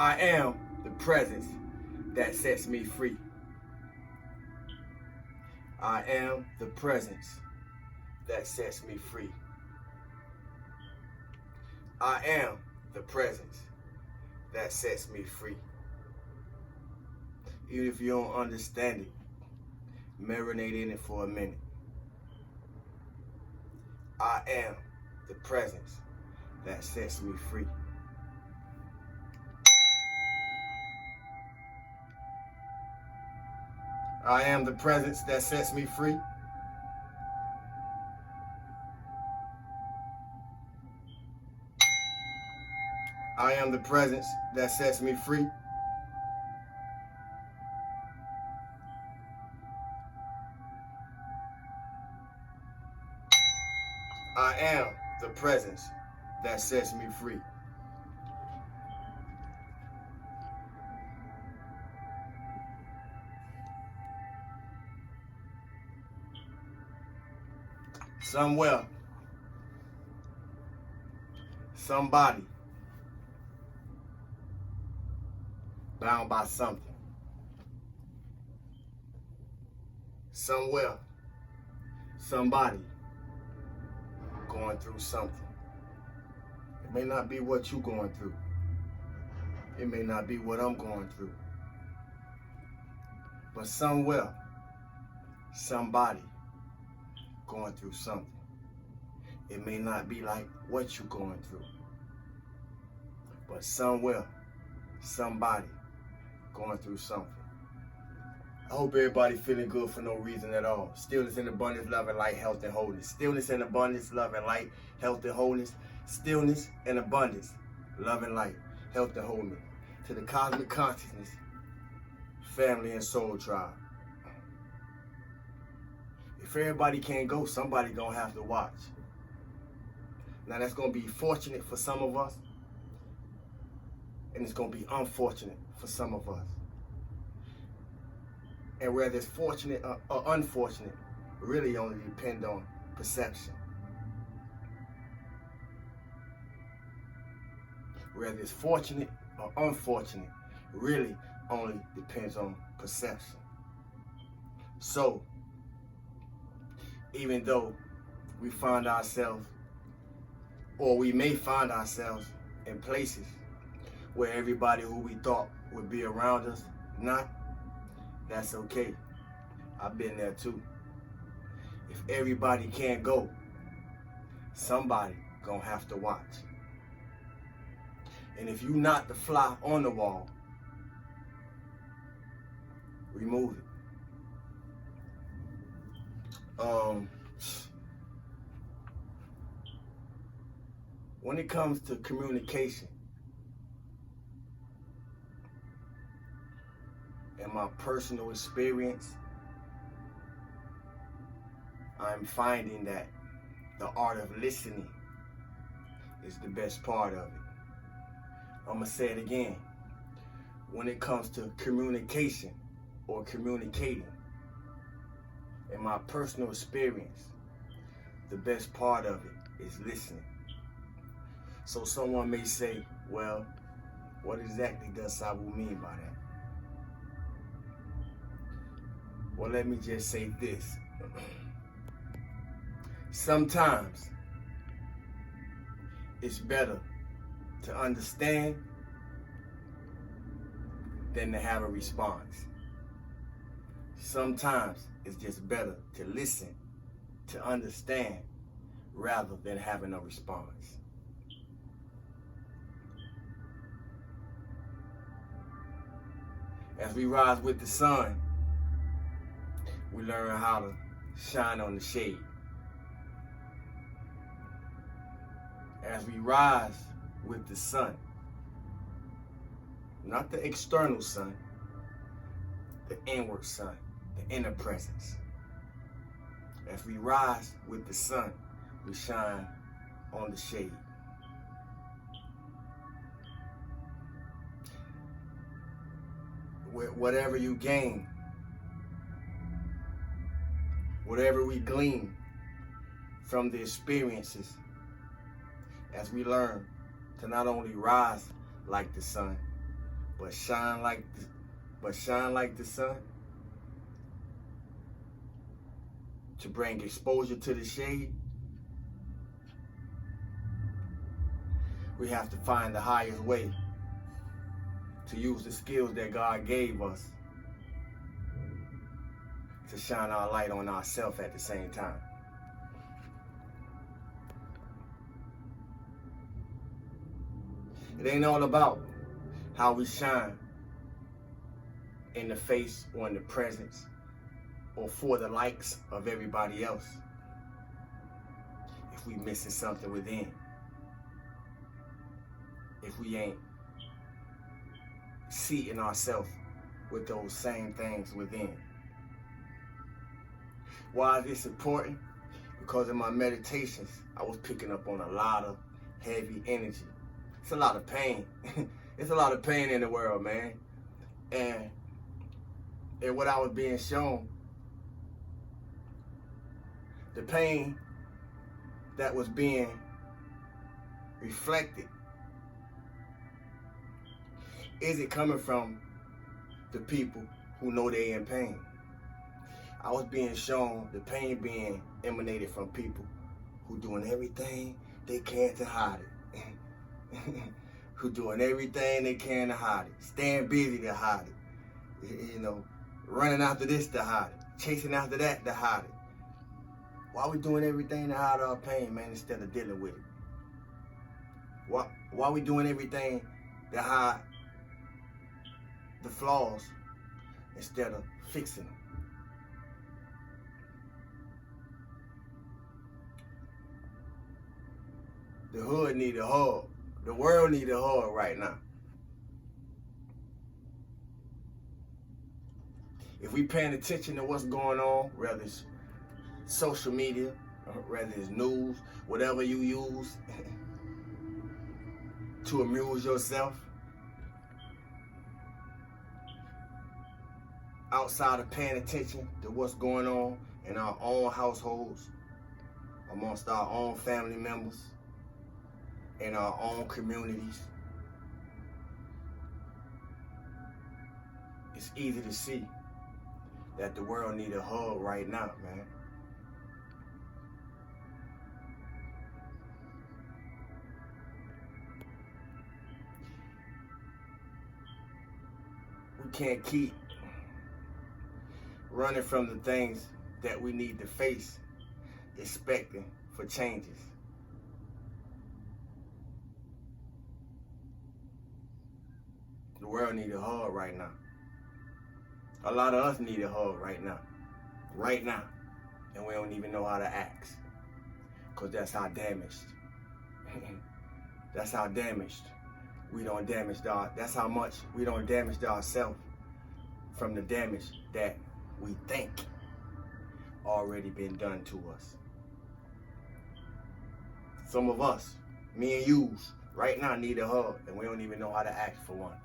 I am the presence that sets me free. I am the presence that sets me free. I am the presence that sets me free. Even if you don't understand it, marinate in it for a minute. I am the presence that sets me free. I am the presence that sets me free. I am the presence that sets me free. I am the presence that sets me free. Somewhere, somebody, bound by something. Somewhere, somebody going through something. It may not be what you're going through. It may not be what I'm going through. But somewhere, somebody going through something. It may not be like what you're going through. But somewhere, somebody going through something. I hope everybody feeling good for no reason at all. Stillness and abundance, love and light, health and wholeness. Stillness and abundance, love and light, health and wholeness. Stillness and abundance, love and light, health and wholeness. To the cosmic consciousness, family and soul tribe. If everybody can't go, somebody gonna have to watch. Now that's gonna be fortunate for some of us, and it's gonna be unfortunate for some of us. And whether it's fortunate or unfortunate, really only depend on perception. Whether it's fortunate or unfortunate, really only depends on perception. So, even though we find ourselves, or we may find ourselves in places where everybody who we thought would be around us, not, that's okay. I've been there too. If everybody can't go, somebody gonna have to watch. And if you not the fly on the wall, remove it. When it comes to communication, in my personal experience, I'm finding that the art of listening is the best part of it. I'm gonna say it again. When it comes to communication or communicating, in my personal experience, the best part of it is listening. So someone may say, well, what exactly does Sabu mean by that? Well, let me just say this. Sometimes it's better to understand than to have a response. Sometimes it's just better to listen, to understand, rather than having a response. As we rise with the sun, we learn how to shine on the shade. As we rise with the sun, not the external sun, the inward sun, the inner presence. As we rise with the sun, we shine on the shade. Whatever you gain, whatever we glean from the experiences, as we learn to not only rise like the sun, but shine like the sun, to bring exposure to the shade, we have to find the highest way to use the skills that God gave us to shine our light on ourselves at the same time. It ain't all about how we shine in the face or in the presence or for the likes of everybody else if we missing something within. If we ain't seeing ourselves with those same things within. Why is this important? Because in my meditations, I was picking up on a lot of heavy energy. It's a lot of pain. It's a lot of pain in the world, man. And what I was being shown, the pain that was being reflected, is it coming from the people who know they're in pain? I was being shown the pain being emanated from people who doing everything they can to hide it. Who doing everything they can to hide it. Staying busy to hide it. You know, running after this to hide it. Chasing after that to hide it. Why we doing everything to hide our pain, man, instead of dealing with it? Why we doing everything to hide the flaws instead of fixing them? The hood need a hug. The world need a hug right now. If we paying attention to what's going on, whether it's social media, whether it's news, whatever you use to amuse yourself, outside of paying attention to what's going on in our own households, amongst our own family members, in our own communities, it's easy to see that the world needs a hug right now, man. We can't keep running from the things that we need to face, expecting for changes. The world needs a hug right now. A lot of us need a hug right now. Right now. And we don't even know how to act. Because that's how damaged. That's how damaged we don't damage that's how much we don't damage ourselves from the damage that we think already been done to us. Some of us, me and you, right now need a hug, and we don't even know how to act for one.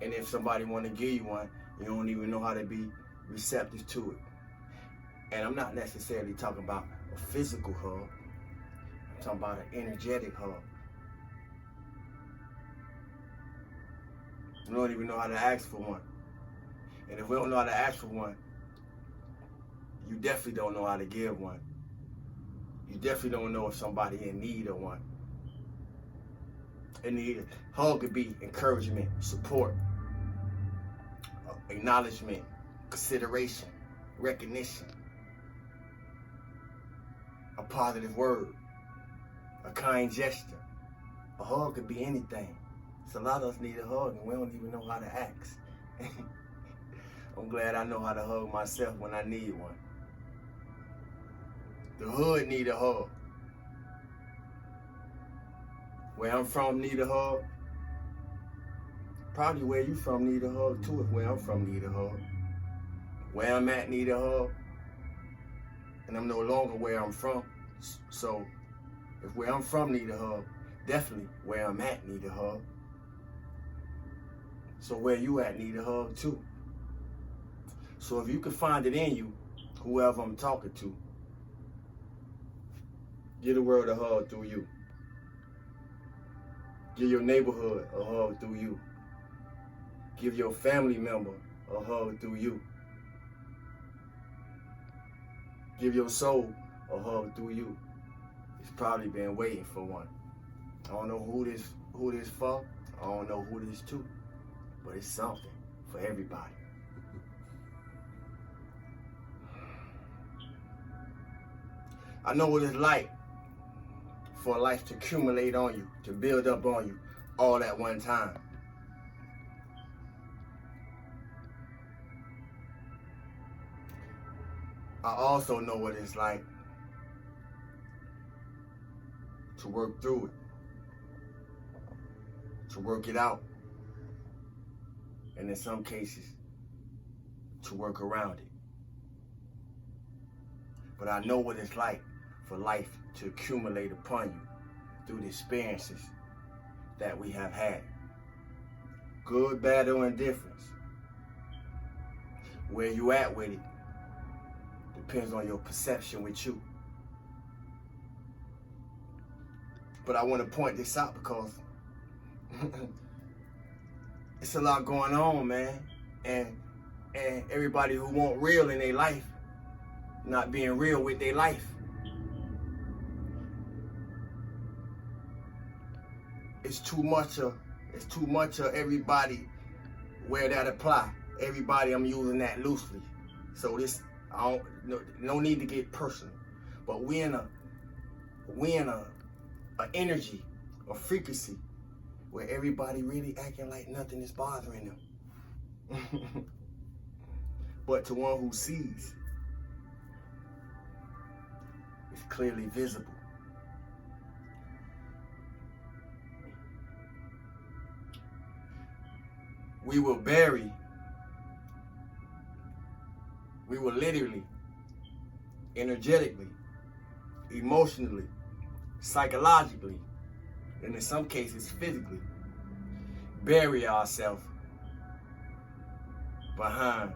And if somebody want to give you one, you don't even know how to be receptive to it. And I'm not necessarily talking about a physical hug. I'm talking about an energetic hug. We don't even know how to ask for one. And if we don't know how to ask for one, you definitely don't know how to give one. You definitely don't know if somebody in need of one. And the hug could be encouragement, support, acknowledgement, consideration, recognition, a positive word, a kind gesture. A hug could be anything. So a lot of us need a hug and we don't even know how to ask. I'm glad I know how to hug myself when I need one. The hood need a hug. Where I'm from need a hug. Probably where you from need a hug too, if where I'm from need a hug. Where I'm at need a hug. And I'm no longer where I'm from. So if where I'm from need a hug, definitely where I'm at need a hug. So where you at need a hug too. So if you can find it in you, whoever I'm talking to, give the world a hug through you. Give your neighborhood a hug through you. Give your family member a hug through you. Give your soul a hug through you. It's probably been waiting for one. I don't know who this for. I don't know who this to, but it's something for everybody. I know what it's like for life to accumulate on you, to build up on you all at one time. I also know what it's like to work through it, to work it out, and in some cases, to work around it. But I know what it's like for life to accumulate upon you through the experiences that we have had. Good, bad, or indifference. Where you at with it depends on your perception with you. But I want to point this out because it's a lot going on, man. And everybody who want real in their life, not being real with their life. It's too much of everybody where that apply. Everybody, I'm using that loosely. So this, no need to get personal. But we in a energy, a frequency where everybody really acting like nothing is bothering them. But to one who sees, it's clearly visible. We will literally, energetically, emotionally, psychologically, and in some cases physically, bury ourselves behind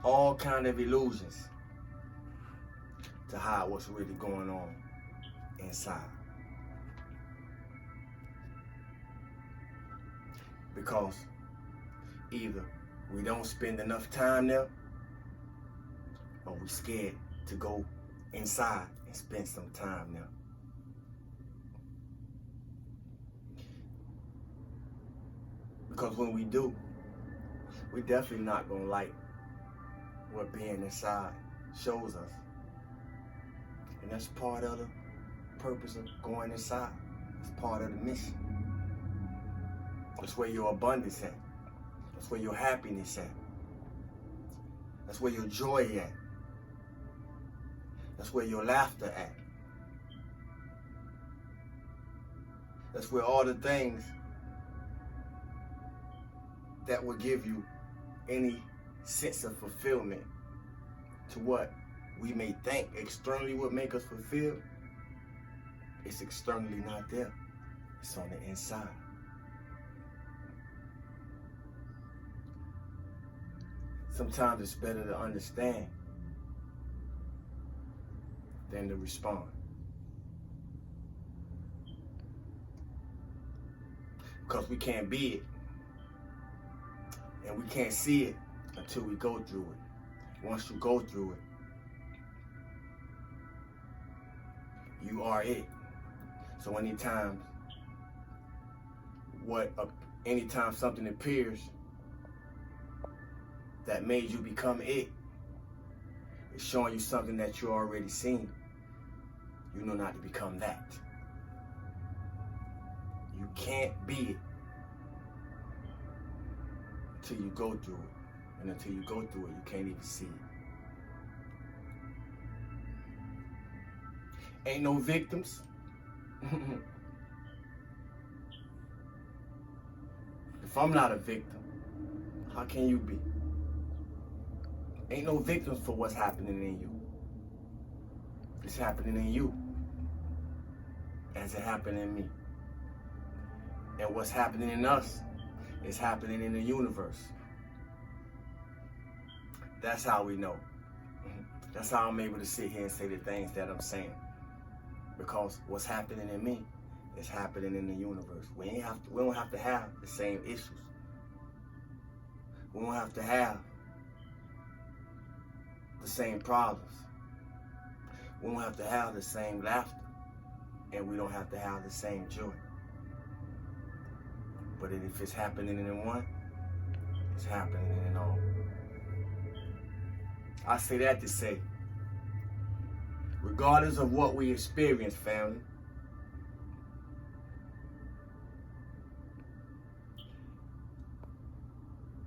all kind of illusions to hide what's really going on inside. Because either we don't spend enough time there, or we're scared to go inside and spend some time there. Because when we do, we're definitely not gonna like what being inside shows us. And that's part of the purpose of going inside. It's part of the mission. That's where your abundance at. That's where your happiness at. That's where your joy at. That's where your laughter at. That's where all the things that will give you any sense of fulfillment to what we may think externally would make us fulfilled. It's externally not there. It's on the inside. Sometimes it's better to understand than to respond. Because we can't be it. And we can't see it until we go through it. Once you go through it, you are it. So anytime something appears that made you become it, it's showing you something that you already seen. You know not to become that. You can't be it until you go through it. And until you go through it, you can't even see it. Ain't no victims. If I'm not a victim, how can you be? Ain't no victims for what's happening in you. It's happening in you as it happened in me. And what's happening in us is happening in the universe. That's how we know. That's how I'm able to sit here and say the things that I'm saying. Because what's happening in me is happening in the universe. We don't have to have the same issues. We won't have to have the same problems. We won't have to have the same laughter. And we don't have to have the same joy. But if it's happening in one, it's happening in all. I say that to say, regardless of what we experience, family,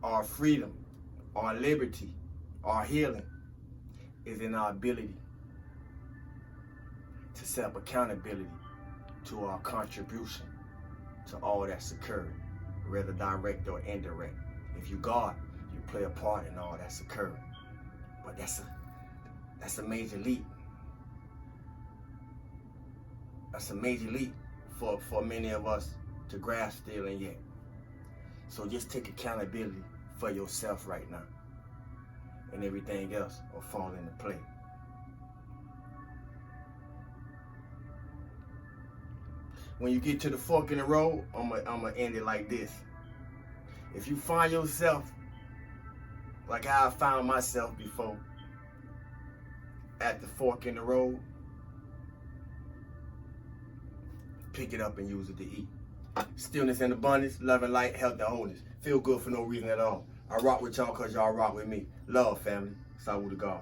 our freedom, our liberty, our healing is in our ability to set up accountability to our contribution to all that's occurring, whether direct or indirect. If you God, you play a part in all that's occurring. But that's a major leap. That's a major leap for many of us to grasp still and yet. So just take accountability for yourself right now. And everything else will fall into play. When you get to the fork in the road, I'm gonna end it like this. If you find yourself like how I found myself before, at the fork in the road, pick it up and use it to eat. Stillness and abundance, love and light, health and wholeness. Feel good for no reason at all. I rock with y'all because y'all rock with me. Love, family. Salute to God.